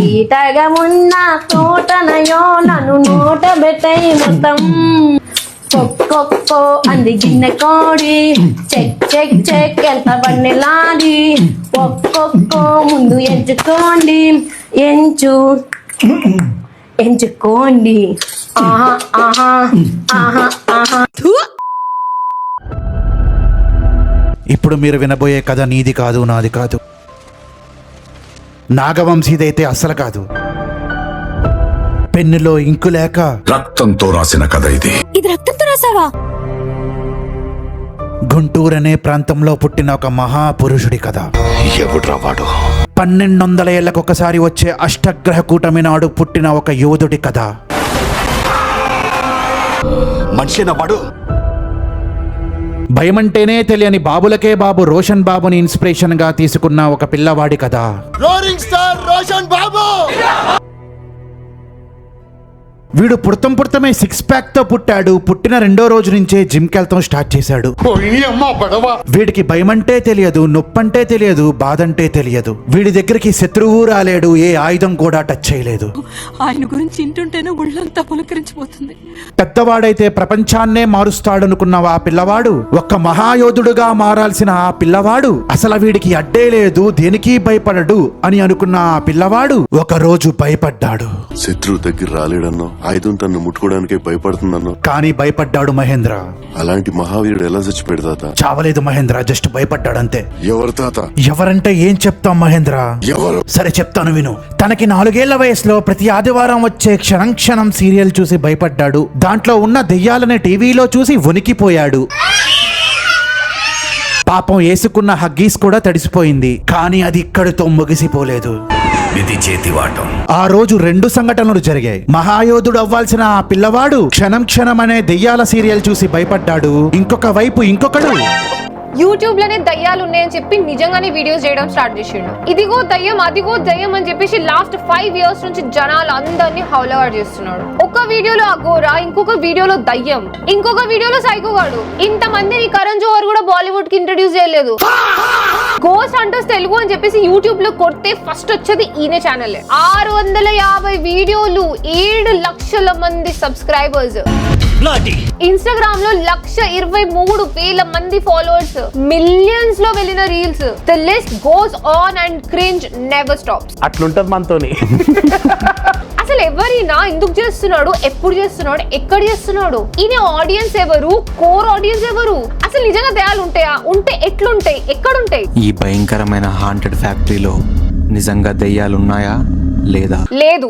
ఈటగా ఉన్న తోటనయో నన్ను నోట పెట్టయి మొత్తం కొక్కో అంది గిన్నె కోడి చెక్ చెక్ చెక్ ఎంత బండిలాడి ఒక్కొక్కో ముందు ఎంచుకోండి ఆహా ఆహా ఆహా ఆహా. ఇప్పుడు మీరు వినబోయే కథ నీది కాదు, నాది కాదు, నాగవంశీదైతే అస్సలు కాదు. పెన్నులో ఇంకు లేక రక్తంతో రాసిన కథ ఇది. ఇది రక్తంతో రాసావా? గుంటూరు అనే ప్రాంతంలో పుట్టిన ఒక మహాపురుషుడి కథ. ఎవడ్రా వాడు? 1200 ఏళ్లకొకసారి వచ్చే అష్టగ్రహ కూటమి నాడు పుట్టిన ఒక యోధుడి కథ. మనిషిన వాడు? భయమంటేనే తెలియని బాబులకే బాబు రోషన్ బాబుని ఇన్స్పిరేషన్ గా తీసుకున్న ఒక పిల్లవాడి కథ. రోలింగ్ స్టార్ రోషన్ బాబు. వీడు పుడతమే 6 ప్యాక్ తో పుట్టాడు. పుట్టిన 2వ రోజు నుంచే జిమ్ కెళ్తాం స్టార్ట్ చేశాడు. వీడికి భయమంటే తెలియదు, నొప్పంటే తెలియదు, బాధంటే తెలియదు. వీడి దగ్గరికి శత్రువు రాలేడు, ఏ ఆయుధం కూడా టచ్ చేయలేదు. ఆయన గురించి ఇంటుంటేనే ఒళ్ళంతా పులకరించిపోతుంది. పెద్దవాడైతే ప్రపంచాన్నే మారుస్తాడనుకున్న ఆ పిల్లవాడు, ఒక్క మహాయోధుడుగా మారాల్సిన ఆ పిల్లవాడు, అసలు వీడికి అడ్డే లేదు, దేనికి భయపడడు అని అనుకున్న ఆ పిల్లవాడు ఒక రోజు భయపడ్డాడు. శత్రువు దగ్గర రాలేడన్నో, ఆయుధం తను ముట్టుకోవడానికే భయపడుతుందన్నో. కానీ భయపడ్డాడు మహేంద్ర. అలాంటి మహావీరుడు ఎలా చచ్చిపోయాడు తాత? చావలేదు మహేంద్ర, జస్ట్ భయపడ్డాడంతే. ఎవరు తాత? ఎవరంటే ఏం చెప్తాం మహేంద్ర? ఎవరు? సరే చెప్తాను విను. తనకి 4 ఏళ్ల వయసులో ప్రతి ఆదివారం వచ్చే క్షణం క్షణం సీరియల్ చూసి భయపడ్డాడు. దాంట్లో ఉన్న దెయ్యాలని టీవీలో చూసి వణికిపోయాడు. పాపం వేసుకున్న హగ్గీస్ కూడా తడిసిపోయింది. కానీ అది ఇక్కడితో ముగిసిపోలేదు. ఇది చేతివాటం. ఆ రోజు 2 సంఘటనలు జరిగాయి. మహాయోధుడు అవ్వాల్సిన ఆ పిల్లవాడు క్షణం క్షణం అనే దెయ్యాల సీరియల్ చూసి భయపడ్డాడు. ఇంకొక వైపు ఇంకొకడు యూట్యూబ్ లోనే దయ్యాలు ఉన్నాయని చెప్పి నిజంగానే వీడియోస్ చేయడం స్టార్ట్ చేసిండు. ఇదిగో దయ్యం అదిగో దయ్యం అని చెప్పేసి లాస్ట్ 5 years నుంచి జనాలు అందరినీ హౌలవాడ్ చేస్తున్నాడు. ఒక వీడియోలో అఘోరా, ఇంకొక వీడియోలో దయ్యం, ఇంకొక వీడియోలో సైకోగాడు. ఇంతమందిని కరణ్ జోహర్ కూడా బాలీవుడ్ కి ఇంట్రడ్యూస్ చేయలేదు. గోస్ట్ హంటర్స్ తెలుగు అని చెప్పేసి యూట్యూబ్ లో కొడితే ఫస్ట్ వచ్చేది ఈయన ఛానల్. 650 వీడియోలు, 7 లక్షల మంది సబ్స్క్రైబర్స్, ఇన్స్టాగ్రామ్ లో 1,23,000 మంది ఫాలోవర్స్, మిలియన్స్ లో వెళ్ళిన reels. The list goes on and cringe never stops. అట్లుంటది మనతోని. అసలు ఎవరైనా ఎందుకు చేస్తున్నాడు, ఎప్పుడు చేస్తున్నాడు, ఎక్కడ చేస్తున్నాడు, ఈయన ఆడియన్స్ ఎవరు, కోర్ ఆడియన్స్ ఎవరు, అసలు నిజంగా దయాలు ఉంటాయా, ఉంటే ఎట్లుంటాయి, ఎక్కడుంటాయి? ఈ భయంకరమైన హాంటెడ్ ఫ్యాక్టరీలో నిజంగా దెయ్యాలున్నాయా లేదా? లేదు.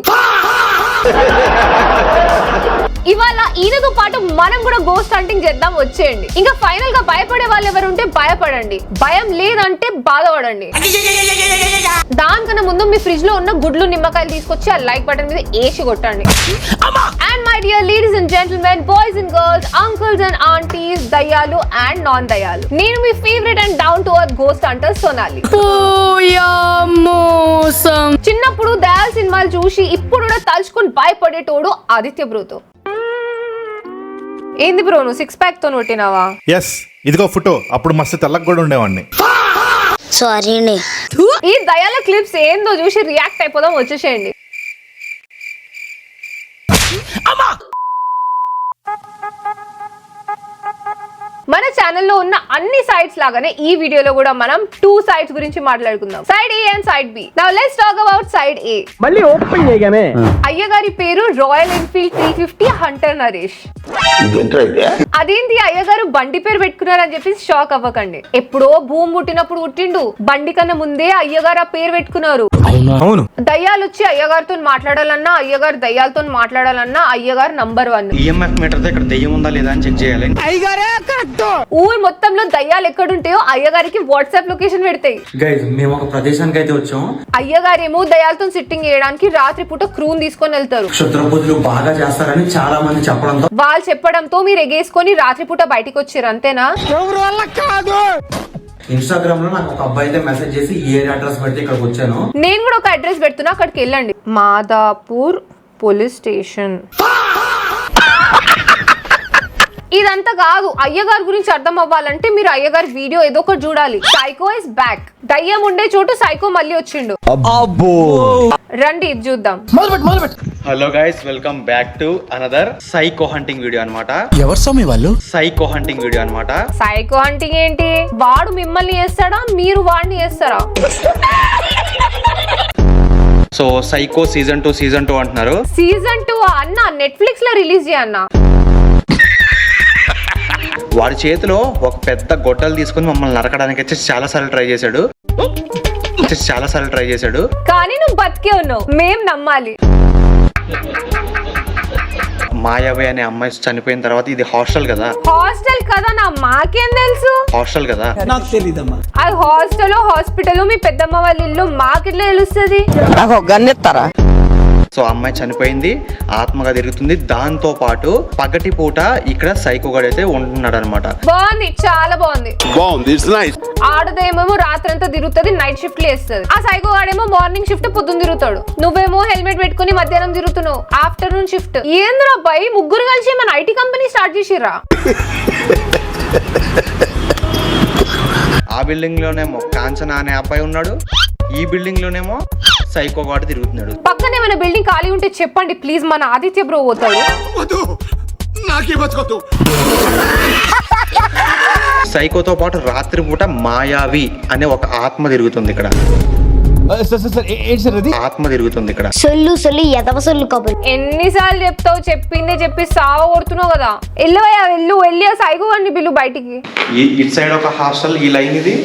ఇవాళ ఈయనతో పాటు మనం కూడా గోస్ట్ హంటింగ్ చేద్దాం, వచ్చేయండి. ఇంకా ఫైనల్ గా భయపడే వాళ్ళు ఎవరు ఉంటే భయపడండి, భయం లేదంటే బాధపడండి. దానికన్నా ముందు మీ ఫ్రిడ్జ్ లో ఉన్న గుడ్లు నిమ్మకాయలు తీసుకొచ్చి ఆ లైక్ బటన్ మీద వేసి కొట్టండి. And my dear ladies and gentlemen, boys and girls, uncles and aunties, దయ్యాలు అండ్ నాన్ దయ్యాలు, నేను మీ favourite and down to earth ghost hunter Sonali. చిన్నప్పుడు దయాల సినిమాలు చూసి ఇప్పుడు కూడా తలుచుకుని భయపడేటోడు ఆదిత్య బ్రోతో. ఏంది బ్రో నువ్వు 6 ప్యాక్ తో కొట్టినావా? ఎస్, ఇదిగో ఫోటో. అప్పుడు మస్తు తెల్లగా కూడా ఉండేవాడిని. సారీ. ఈ దయాల క్లిప్స్ ఏందో చూసి రియాక్ట్ అయిపోదాం, వచ్చేసేయండి. మన ఛానల్లో ఉన్న అన్ని సైట్స్ లాగానే ఈ వీడియోలో కూడా మనం 2 సైట్స్ గురించి మాట్లాడుకుందాం, side A and side B. Now let's talk about side A. మళ్ళీ ఓపెన్ చేయగానే అయ్యగారి పేరు రాయల్ ఎన్ఫీల్డ్ 350 హంటర్ నరేష్. అదేంటి అయ్యగారు బండి పేరు పెట్టుకున్నారని చెప్పి షాక్ అవ్వకండి. ఎప్పుడో భూమి పుట్టినప్పుడు పుట్టిండు, బండి కన్నా ముందే అయ్యగారు ఆ పేరు పెట్టుకున్నారు. అవును. దయ్యాలు వచ్చి అయ్యగారితో మాట్లాడాలన్నా, అయ్యగారు దయ్యాలతో మాట్లాడాలన్నా అయ్యగారు నంబర్ 1. ఈఎంఎఫ్ మీటర్ తో ఇక్కడ దెయ్యం ఉందా లేదా అని చెక్ చేయాలి. ఊరు మొత్తంలో దయ్యాలు ఎక్కడుంటాయో అయ్యగారికి వాట్సాప్ లొకేషన్ పెడతాయి. గైస్ మేము ఒక ప్రదేశానికి అయితే వచ్చాం. అయ్యగారేమో దయ్యాలతో సిట్టింగ్ చేయడానికి రాత్రి పూట క్రూన్ తీసుకొని వెళ్తారు. క్షుద్రబుద్ధులు బాగా చేస్తారని చాలా మంది చెప్పడంతో వాళ్ళు చెప్పడంతో మీరు ఎగేసుకొని రాత్రి పూట బయటికి వచ్చారు, అంతేనా? ఇన్స్టాగ్రామ్ లో నాకు ఒక అబ్బాయి అయితే మెసేజ్ చేసి ఏ అడ్రస్ పెడితే ఇక్కడికి వచ్చాను. నేను కూడా ఒక అడ్రస్ పెడుతున్నా, అక్కడికి వెళ్ళండి. Madhapur police station. ఇదంతా కాదు, అయ్యగారి గురించి అర్థం అవ్వాలంటే మీరు అయ్యగారి వీడియో ఏదో ఒకటి చూడాలి. Psycho is back. దయ్యం ఉండే చోటు సైకో మళ్ళీ వచ్చిండు. రండి ఇది చూద్దాం. Hello guys, welcome back to another psycho hunting video అన్నమాట. ఎవరు స్వామి వాళ్ళు? సైకో హంటింగ్ వీడియో అన్నమాట. సైకో హంటింగ్ ఏంటి? వాడు మిమ్మల్ని చేస్తాడా, మీరు వాడిని చేస్తారా? సో సైకో సీజన్ 2 అంటున్నారు. సీజన్ 2 అన్న నెట్ఫ్లిక్స్ లో రిలీజ్ చేయన్న. వాడి చేతిలో ఒక పెద్ద గొడ్డలు తీసుకుని మమ్మల్ని నరకడానికి అయితే చాలా సార్లు ట్రై చేశాడు. కానీ నువ్వు బతికే ఉన్నావు, మేం నమ్మాలి. మాయావి అనే అమ్మాయి చనిపోయిన తర్వాత ఇది హాస్టల్ కదా నా మాకేం తెలుసు? హాస్టల్ కదా, నాకు తెలీదమ్మా. అది హాస్పిటల్ మీ పెద్దమ్మ వాళ్ళ ఇల్లు, మాకెట్లా తెలుస్తుంది? నాకు ఒక గన్ ఇస్తారా? సో అమ్మాయి చనిపోయింది, ఆత్మగా తిరుగుతుంది. దాంతో పాటు పగటి పూట ఇక్కడ సైకో గాడు అయితే ఉంటున్నాడు అనమాట. బాగుంది, చాలా బాగుంది. ఆడదేమో రాత్రంతా తిరుగుతుంది, నైట్ షిఫ్ట్ వేస్తుంది. ఆ సైకో గాడేమో మార్నింగ్ షిఫ్ట్ పొద్దున్న తిరుగుతాడు. నువ్వేమో హెల్మెట్ పెట్టుకుని మధ్యాహ్నం తిరుగుతున్నావు, ఆఫ్టర్నూన్ షిఫ్ట్. ఏంద్రా బై, ముగ్గురు కలిసి మన ఐటీ కంపెనీ స్టార్ట్ చేసిర్రా? ఆ బిల్డింగ్ లోనేమో కాంచన అనే అబ్బాయి ఉన్నాడు, ఈ బిల్డింగ్ లోనేమో సైకో గాడు తిరుగుతున్నాడు. పక్కనే మన బిల్డింగ్ ఖాళీ ఉంటే చెప్పండి ప్లీజ్, మన ఆదిత్య బ్రో పోతాడు. సైకోతో పాటు రాత్రి పూట మాయావి అనే ఒక ఆత్మ తిరుగుతుంది ఇక్కడ. ఆత్మ తిరుగుతుంది ఇక్కడ. సొల్లు ఎదవ సొల్లు కబులు. ఎన్నిసార్లు చెప్తావు? చెప్పి సావ కొడుతున్నావు కదా. వెళ్ళి ఆ సైకో గాడిని బిల్లు బయటికి. ఇటు సైడ్ ఒక హాస్టల్, ఈ లైన్ ఇది.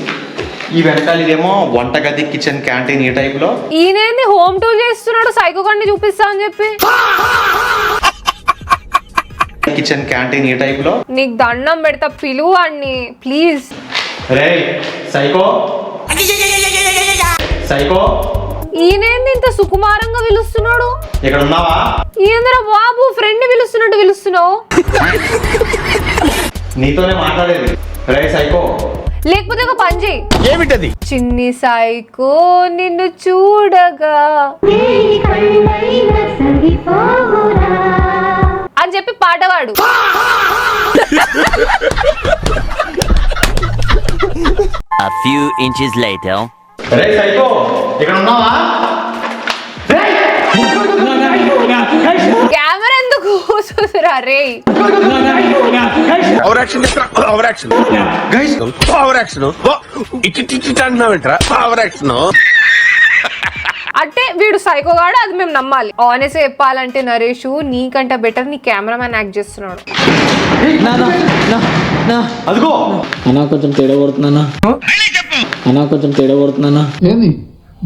ఈ వెనకాల ఇదేమో వంటగది, కిచెన్, క్యాంటీన్ ఈ టైప్ లో. ఈయనేంది హోమ్ టూర్ చేస్తున్నాడు, సైకో గాడిని చూపిస్తా అని చెప్పి. కిచెన్, క్యాంటీన్ ఈ టైప్ లో. నీకు దండం పెడతా, పిలువు అన్ని ప్లీజ్. రే సైకో, సైకో, ఈయనేంది ఇంత సుకుమారంగా పిలుస్తున్నాడు? ఇక్కడ ఉన్నావా? ఏంద్రా బాబు, ఫ్రెండ్ పిలుస్తున్నట్టు పిలుస్తున్నావు? నీతోనే మాట్లాడేది. రే సైకో, లేకపోతే ఒక పని చేయి. ఏమిటది? చిన్ని సైకో నిన్ను చూడగా అని చెప్పి పాట పాడు. A few inches later. Ray psycho, ఇక్కడ ఉన్నావా? కెమెరా ఎందుకు చూసురా రే? అంటే వీడు సైకో గాడు, అది మేము నమ్మాలి. ఆనెస్ట్ చెప్పాలంటే నరేష్ నీకంటే బెటర్ నీ కెమెరామ్యాన్ యాక్ట్ చేస్తున్నాడు. అదిగో అన్నా కొంచెం తేడా కొడుతున్నానా? ఏంది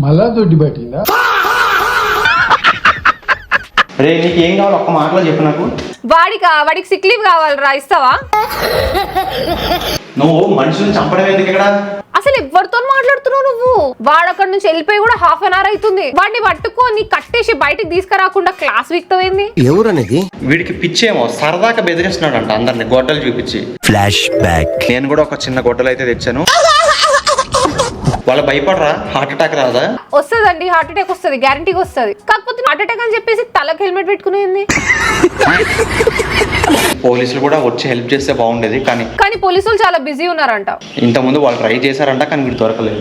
మళ్ళా దొడ్డి పట్టిందా? రే నీకు ఏం కావాలి ఒక్క మాటలో చెప్పు నాకు. వాడికి సిక్ లీవ్ కావాలరా, ఇస్తావా? నువ్వు మనుషుల్ని చంపడం ఎందుకు ఇక్కడ? అసలు ఎవరితో మాట్లాడుతున్నావు నువ్వు? వాడు అక్కడి నుంచి వెళ్ళిపోయి కూడా హాఫ్ అన్ అవర్ అవుతుంది. వాడిని పట్టుకొని కట్టేసి బయటికి తీసుకురాకుండా క్లాస్ వీక్తోంది. ఎవరనేది? వీడికి పిచ్చేమో, సరదాగా బెదిరిస్తున్నాడు అంట అందరిని గొడ్డలు చూపించి. Flash back. నేను కూడా ఒక చిన్న గొడ్డలు అయితే తెచ్చాను. వాళ్ళు భయపడరా? హార్ట్ అటాక్ రాదా? వస్తుందండి, హార్ట్ అటాక్ వస్తుంది, గ్యారంటీగా వస్తుంది. కాకపోతే హార్ట్ అటాక్ అని చెప్పేసి తలకు హెల్మెట్ పెట్టుకునేది. పోలీసులు కూడా వచ్చి హెల్ప్ చేస్తే బాగుండేది, కానీ పోలీసులు చాలా బిజీ ఉన్నారంట. ఇంతకుముందు వాళ్ళు ట్రై చేశారంట, కానీ వీడు దొరకలేదు.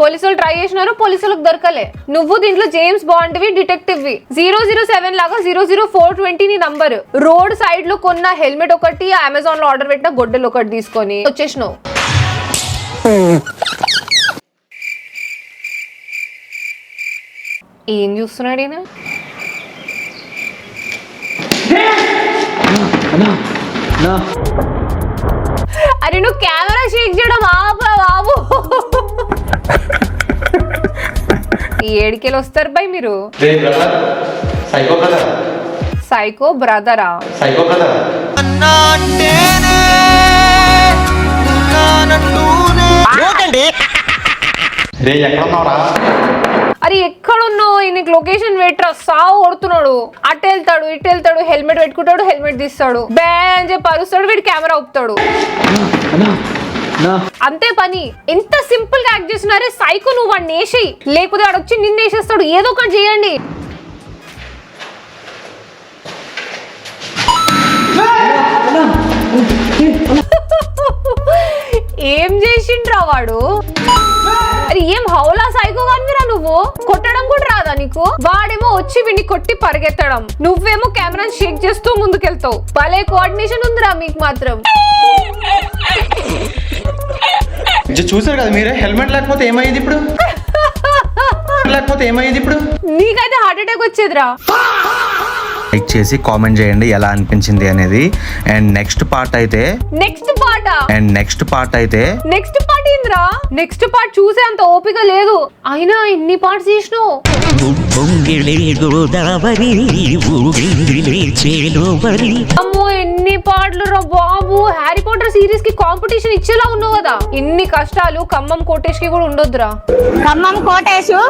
పోలీసులు ట్రై చేసినారు, పోలీసులకు దొరకలే. నువ్వు దీంట్లో జేమ్స్ బాండ్ వి, డిటెక్టివ్ వి. 007 లాగా 00420 నీ నంబర్. రోడ్ సైడ్ లో కొన్న హెల్మెట్ ఒకటి, అమెజాన్ లో ఆర్డర్ పెట్టిన గొడ్డలు ఒకటి తీసుకొని వచ్చేసినావు. ఏం చూస్తున్నాడు ఈయన? అరే నువ్వు కెమెరా షేక్ చేయడం ఆపరా బాబు. ఏడికెళ్ళి వస్తారు బై మీరు? సైకో బ్రదరా? సైకో కదా. రే ఎక్కడ ఉన్నావురా? అరే ఎక్కడున్నావు? ఈయనకి లొకేషన్ పెట్టరా, సావు కొడుతున్నాడు. అటు వెళ్తాడు, ఇటు వెళ్తాడు, హెల్మెట్ పెట్టుకుంటాడు, హెల్మెట్ తీస్తాడు, బ్యా అని చెప్పి అరుస్తాడు, వీడు కెమెరా ఊపుతాడు. అంతే పని. ఎంత సింపుల్ గా యాక్ట్ చేస్తున్నారే. సైకో నువ్వు వాడిని వేసేయి, లేకపోతే వాడు వచ్చి నిన్ను వేసేస్తాడు. ఏదో ఒకటి చేయండి. ఏం చేసిండ్రా వాడు? అరే ఏం హౌలా సైకో గానిరా నువ్వు? కొట్టడం కూడా రాదా నీకు? వాడేమో వచ్చి విని కొట్టి పరిగెత్తడం, నువ్వేమో కెమెరా షేక్ చేస్తూ ముందుకెళ్తావు. భలే కోఆర్డినేషన్ ఉందిరా మీకు మాత్రం. చూసారు కదా మీరే, హెల్మెట్ లేకపోతే ఏమయ్యేది ఇప్పుడు? నీకైతే హార్ట్ అటాక్ వచ్చేదిరా. లైక్ చేసి కామెంట్ చేయండి ఎలా అనిపించింది అనేది. అండ్ నెక్స్ట్ పార్ట్ అయితే నెక్స్ట్ పార్ట్ ఏంద్రా? నెక్స్ట్ పార్ట్ చూసే అంత ఓపిక లేదు. అయినా ఎన్ని పార్ట్స్ చేసినావు? అమ్మో ఎన్ని పాటలు రా బాబు. హ్యారీ పాటర్ సిరీస్ కి కాంపిటీషన్ ఇచ్చేలా ఉన్నావు కదా. ఇన్ని కష్టాలు ఖమ్మం కోటేష్ కి కూడా ఉండొద్దురా. ఖమ్మం కోటేశు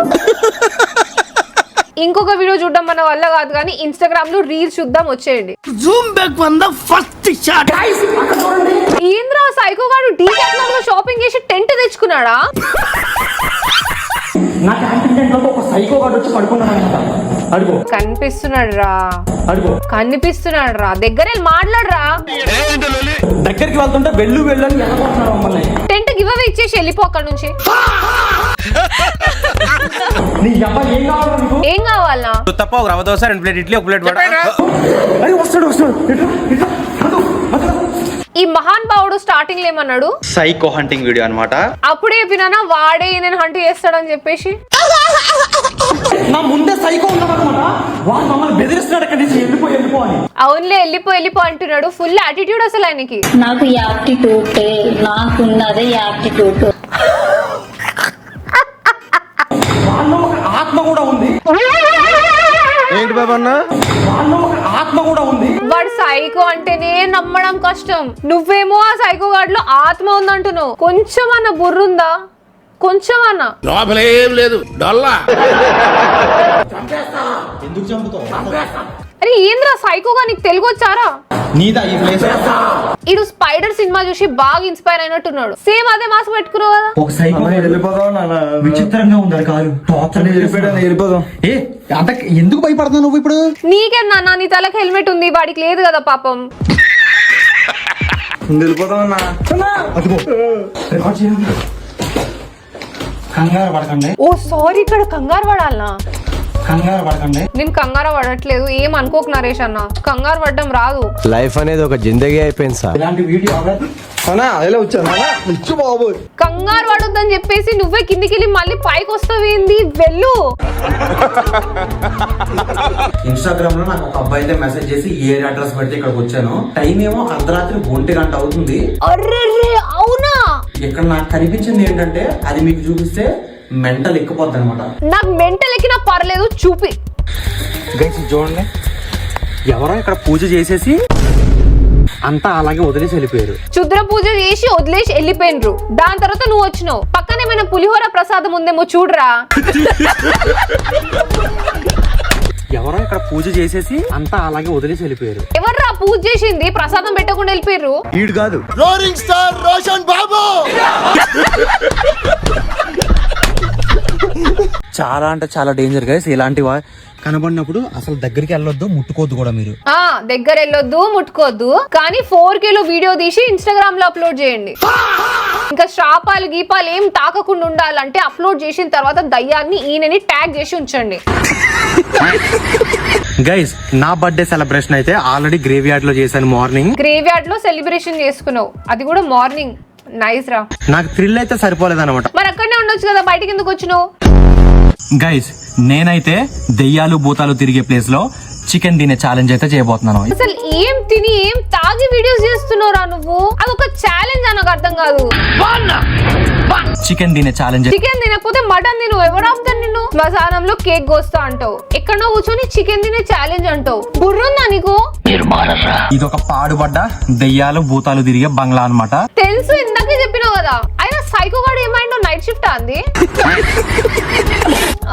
ఇంకొక వీడియో చూడడం మన వల్ల కాదు కానీ ఇన్స్టాగ్రామ్ లో రీల్స్ చూద్దాం, వచ్చేయండి. ఏంద్రా సైకో గాడు డీకాథ్లాన్ లో షాపింగ్ చేసి టెంట్ తెచ్చుకున్నాడా? కనిపిస్తున్నాడు రా దగ్గరే మాట్లాడరా. దగ్గరికి వెళ్తుంటే వెళ్ళు అని టెంట్ గివ్ అవే ఇచ్చేసి వెళ్ళిపో అక్కడ నుంచి. ఏం కావాలనా? తప్ప ఒక రవ్వ దోశ, 2 ప్లేట్ ఇడ్లీ, 1 ప్లేట్ వడ. ఈ మహాన్ భావుడు స్టార్టింగ్ లో ఏమన్నాడు? సైకో హంటింగ్ వీడియో అన్నమాట. అప్పుడే చెప్పినా వాడే నేను హంట్ చేస్తాడని చెప్పేసి. నా ముందే సైకో ఉన్నాడన్నమాట. వాడు మమ్మల్ని బెదిరిస్తున్నాడు అక్కడి నుంచి వెళ్ళిపో అని. అవునులే వెళ్ళిపో అంటున్నాడు. ఫుల్ యాటిట్యూడ్ అసలు ఆయనకి. నాకు యాప్టిట్యూడ్, నాకున్నదే యాప్టిట్యూడ్. వాళ్ళలో ఒక ఆత్మ కూడా ఉంది. ఏంటి బాబా అన్న? వాళ్ళలో ఒక ఆత్మ కూడా ఉంది. వాడు సైకో అంటేనే నమ్మడం కష్టం. నువ్వేమో ఆ సైకో గాడిలో ఆత్మ ఉందంటున్నావు. కొంచెం అన్న బుర్రుందా? కొంచెం అన్న లోపలేం లేదు డొల్లా. ఎందుకు చంపుతావు? అరే ఏంద్రా సైకోగా నీకు తెలుగు వచ్చారా? నీదా ఈ ప్లేస్? ఇడు స్పైడర్ సినిమా చూసి బాగా ఇన్స్పైర్ అయినట్టున్నాడు. సేమ్ అదే మాస్క్ పెట్టుకున్నావు కదా. ఒక సైకో విచిత్రంగా ఉంది. అది కాదు వెళ్ళిపోదాం. ఏ అంత ఎందుకు భయపడుతున్నావు నువ్వు ఇప్పుడు? నీకేం నాన్న, నీ తలకు హెల్మెట్ ఉంది, వాడికి లేదు కదా పాపం. వెళ్ళిపోదాం. కంగారు పడకండి. ఓ సారీ, ఇక్కడ కంగారు పడాలనా? కంగారు పడకండి. నేను కంగారు పడట్లేదు, ఏం అనుకోకు నరేష్ అన్న. కంగారు పడడం రాదు. లైఫ్ అనేది ఒక జిందగీ అయిపోయింది సార్. ఇలాంటి వీడియో కంగారు పడొద్దని చెప్పేసి నువ్వే కిందికి వెళ్ళి మళ్ళీ పైకి వస్తావేంది? వెళ్ళు. ఇన్స్టాగ్రామ్ లో నాకు ఒక అబ్బాయి అయితే మెసేజ్ చేసి ఏ అడ్రస్ పెడితే ఇక్కడికి వచ్చాను. టైం ఏమో అర్ధరాత్రి 1 గంట అవుతుంది. అర్రే అవునా? ఇక్కడ నాకు కనిపించింది ఏంటంటే అది మీకు చూపిస్తే మెంటల్ ఎక్కిపోద్ది అనమాట. నాకు మెంటల్ ఎక్కినా పర్లేదు, చూపి. గైస్ చూడండి, ఎవరో ఇక్కడ పూజ చేసేసి అంతా అలాగే వదిలేసి వెళ్ళిపోయారు. క్షుద్ర పూజ చేసి వదిలేసి వెళ్ళిపోయినరు. దాని తర్వాత నువ్వు వచ్చినావు. పక్కన ఏమైనా పులిహోర ప్రసాదం ఉందేమో చూడరా. ఎవరో ఇక్కడ పూజ చేసేసి అంతా అలాగే వదిలేసి వెళ్ళిపోయారు. ఎవర్రా పూజ చేసింది? ప్రసాదం పెట్టకుండా వెళ్ళిపోయారు. ఈడు కాదు, రోలింగ్ స్టార్ రోషన్ బాబు. చాలా అంటే చాలా డేంజర్ గైస్. ఇలాంటి కనబడినప్పుడు అసలు దగ్గరికి వెళ్ళొద్దు, ముట్టుకోవద్దు కూడా. మీరు దగ్గర వెళ్ళొద్దు, ముట్టుకోవద్దు. కానీ 4K లో వీడియో తీసి ఇన్స్టాగ్రామ్ లో అప్లోడ్ చేయండి. ఇంకా శాపాలు గీపాలు ఏం తాకకుండా ఉండాలంటే అప్లోడ్ చేసిన తర్వాత దయ్యాన్ని ఈయనని ట్యాగ్ చేసి ఉంచండి. గైస్ నా బర్త్డే సెలబ్రేషన్ అయితే ఆల్రెడీ గ్రేవ్ యార్డ్ లో చేశాను. మార్నింగ్ గ్రేవ్ యార్డ్ లో సెలబ్రేషన్ చేసుకున్నావు, అది కూడా మార్నింగ్. నైస్ రా. నాకు థ్రిల్ అయితే సరిపోలేదు అనమాట. మరి అక్కడనే ఉండొచ్చు కదా, బయటకి ఎందుకు వచ్చినావు? గైస్ నేనైతే దెయ్యాలు భూతాలు తిరిగే ప్లేస్ లో చికెన్ తినే ఛాలెంజ్ అయితే చేయబోతున్నాను. అసలు ఏం తిని ఏం తాగి వీడియోస్ చేస్తున్నావురా నువ్వు? అదొక ఛాలెంజ్ అని నాకు అర్థం కాదు. చికెన్ తినే ఛాలెంజ్. చికెన్ తినకపోతే మటన్ తిను. ఎవరు ఆపుతారు నిన్ను? శ్మశానంలో కేక్ కోస్తా అంటావు, ఎక్కడో కూర్చొని చికెన్ తినే ఛాలెంజ్ అంటావు. బుర్రుందా నీకు? ఇది ఒక పాడుబడ్డ దెయ్యాలు భూతాలు తిరిగే బంగ్లా అన్నమాట. తెలుసు, ఇందాకే చెప్పినావు కదా. అయినా సైకో గాడు ఏమైందో నైట్ షిఫ్ట్ అంది.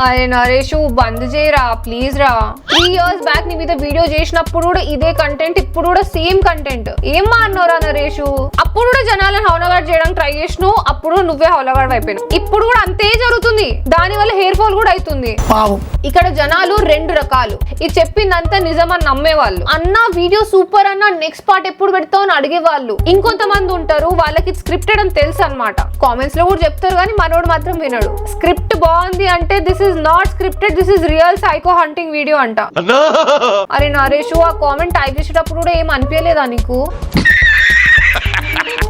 అరే నరేష్ బంద్ చేయరా ప్లీజ్ రా. 3 years బ్యాక్ నీ మీద వీడియో చేసినప్పుడు కూడా ఇదే కంటెంట్, ఇప్పుడు కూడా సేమ్ కంటెంట్. ఏం అన్నారా నరేష్? అప్పుడు కూడా జనాలను హౌలగాడ్ చేయడానికి ట్రై చేసినావు, అప్పుడు నువ్వే హౌలగాడ్ అయిపోయినావు. ఇప్పుడు కూడా అంతే జరుగుతుంది, దాని వల్ల హెయిర్ ఫాల్ కూడా అవుతుంది. ఇక్కడ జనాలు 2 రకాలు. ఇది చెప్పిందంతా నిజమని నమ్మేవాళ్ళు, అన్న వీడియో సూపర్ అన్న నెక్స్ట్ పార్ట్ ఎప్పుడు పెడతావు అని అడిగేవాళ్ళు. ఇంకొంతమంది ఉంటారు వాళ్ళకి స్క్రిప్టెడ్ అని తెలుసు అనమాట. కామెంట్స్ లో కూడా చెప్తారు కానీ మనోడు మాత్రం వినడు. స్క్రిప్ట్ బాగుంది అంటే this is not scripted, this is real psycho hunting video అంట. అరే నరేష్ ఆ కామెంట్ టైప్ చేసేటప్పుడు కూడా ఏం అనిపించలేదా నీకు?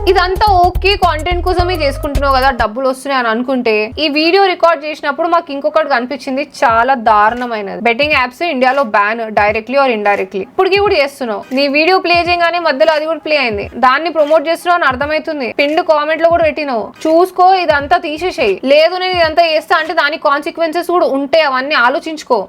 ఇదంతా ఓకే కాంటెంట్ కోసమే చేసుకుంటున్నావు కదా, డబ్బులు వస్తున్నాయి అని అనుకుంటే, ఈ వీడియో రికార్డ్ చేసినప్పుడు మాకు ఇంకొకటి కనిపించింది చాలా దారుణమైనది. బెట్టింగ్ యాప్స్ ఇండియాలో బ్యాన్ డైరెక్ట్లీ ఆర్ ఇండైరెక్ట్లీ. ఇప్పటికి కూడా చేస్తున్నావు. నీ వీడియో ప్లే చేయగానే మధ్యలో అది కూడా ప్లే అయింది, దాన్ని ప్రమోట్ చేస్తున్నావు అని అర్థమవుతుంది. పిండు కామెంట్ లో కూడా పెట్టినావు. చూసుకో, ఇదంతా తీసేసేయి. లేదు నేను ఇదంతా చేస్తా అంటే దాని కాన్సిక్వెన్సెస్ కూడా ఉంటాయి, అవన్నీ ఆలోచించుకో.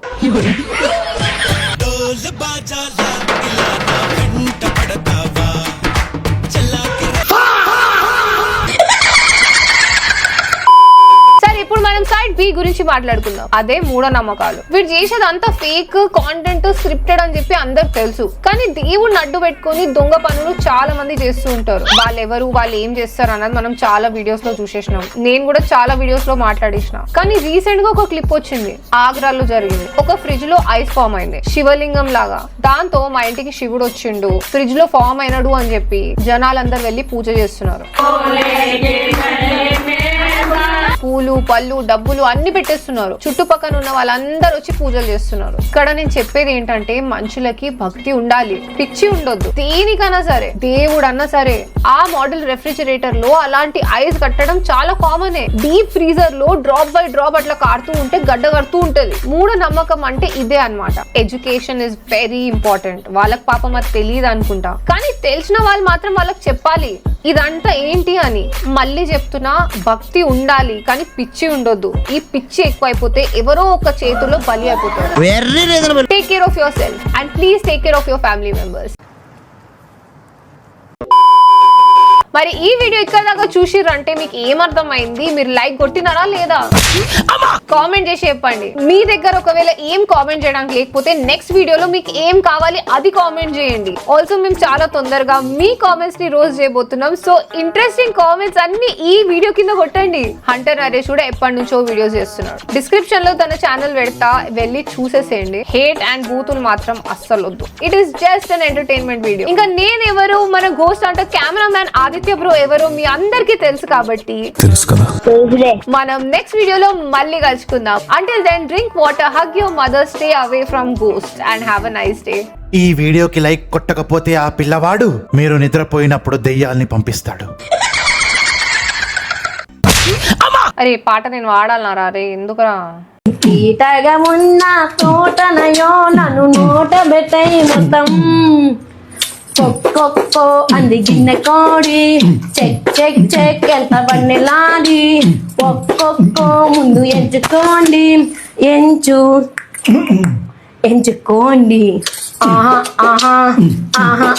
ఇప్పుడు మనం సైడ్ బి గురించి మాట్లాడుకుందాం. అదే మూఢనమ్మకాలు. వీడు చేసేదంతా ఫేక్ కాంటెంట్, స్క్రిప్టెడ్ అని చెప్పి అందరికి తెలుసు. కానీ దేవుడిని అడ్డు పెట్టుకుని దొంగ పనులు చాలా మంది చేస్తూ ఉంటారు. వాళ్ళెవరు, వాళ్ళు ఏం చేస్తారు అన్నది మనం చాలా వీడియోస్ లో చూసేసినాం. నేను కూడా చాలా వీడియోస్ లో మాట్లాడేసిన. కానీ రీసెంట్ గా ఒక క్లిప్ వచ్చింది, ఆగ్రాలో జరిగింది. ఒక ఫ్రిడ్జ్ లో ఐస్ ఫామ్ అయింది శివలింగం లాగా. దాంతో మా ఇంటికి శివుడు వచ్చిండు, ఫ్రిడ్జ్ లో ఫామ్ అయినాడు అని చెప్పి జనాలందరూ వెళ్ళి పూజ చేస్తున్నారు. పూలు పళ్ళు డబ్బులు అన్ని పెట్టేస్తున్నారు. చుట్టుపక్కల ఉన్న వాళ్ళందరూ వచ్చి పూజలు చేస్తున్నారు. ఇక్కడ నేను చెప్పేది ఏంటంటే మనుషులకి భక్తి ఉండాలి, పిచ్చి ఉండొద్దు. దేనికన్నా సరే, దేవుడు అన్నా సరే. ఆ మోడల్ రెఫ్రిజిరేటర్ లో అలాంటి ఐస్ కట్టడం చాలా కామనే. డీప్ ఫ్రీజర్ లో డ్రాప్ బై డ్రాప్ అట్లా కారుతూ ఉంటే గడ్డ కడుతూ ఉంటది. మూఢ నమ్మకం అంటే ఇదే అన్నమాట. Education is very important. వాళ్ళకి పాపం అది తెలియదు అనుకుంటా, కానీ తెలిసిన వాళ్ళు మాత్రం వాళ్ళకి చెప్పాలి ఇదంతా ఏంటి అని. మళ్ళీ చెప్తున్నా, భక్తి ఉండాలి కానీ పిచ్చి ఉండొద్దు. ఈ పిచ్చి ఎక్కువైపోతే ఎవరో ఒక చేతుల్లో బలి అయిపోతారు. Take care of your self and please take care of your family members. మరి ఈ వీడియో ఇక్కడ దాకా చూసిర్రంటే మీకు ఏమర్థమైంది? మీరు లైక్ కొట్టినారా లేదా? కామెంట్ చేసి చెప్పండి. మీ దగ్గర ఒకవేళ ఏం కామెంట్ చేయడానికి లేకపోతే నెక్స్ట్ వీడియోలో మీకు ఏం కావాలి అది కామెంట్ చేయండి. ఆల్సో మేము చాలా తొందరగా మీ కామెంట్స్ ని రోజు చేయబోతున్నాం. సో ఇంట్రెస్టింగ్ కామెంట్స్ అన్ని ఈ వీడియో కింద కొట్టండి. హంటర్ నరేష్ కూడా ఎప్పటి నుంచో వీడియోస్ చేస్తున్నాడు. డిస్క్రిప్షన్ లో తన ఛానల్ పెడతా, వెళ్ళి చూసేసేయండి. హేట్ అండ్ బూతులు మాత్రం అస్సలు వద్దు. It is just an entertainment video. ఇంకా నేనెవరు, మన గోస్ట్ అంటే కెమెరామ్యాన్ ఆదిత్య బ్రో ఎవరో మీ అందరికీ తెలుసు కాబట్టి మనం నెక్స్ట్ వీడియోలో మళ్ళీ కలుసుకుందాం. Until then drink water, hug your mother, stay away from ghost and have a nice day. ఈ వీడియోకి లైక్ కొట్టకపోతే ఆ పిల్లవాడు మీరు నిద్రపోయినప్పుడు దెయ్యాల్ని పంపిస్తాడు. అరే పాట నేను వాడాలన్నారా? అరే ఎందుకురా? ఈటగా ఉన్న తోటనయో నన్ను నోట పెట్టై మొత్తం కొక్కో అంది గిన్నె కోడి, చెక్ చెక్ చెక్ ఎంత బండిలాడి, ఒక్కొక్కో ముందు ఎంచుకోండి, ఎంచుకోండి. ఆహా ఆహా ఆహా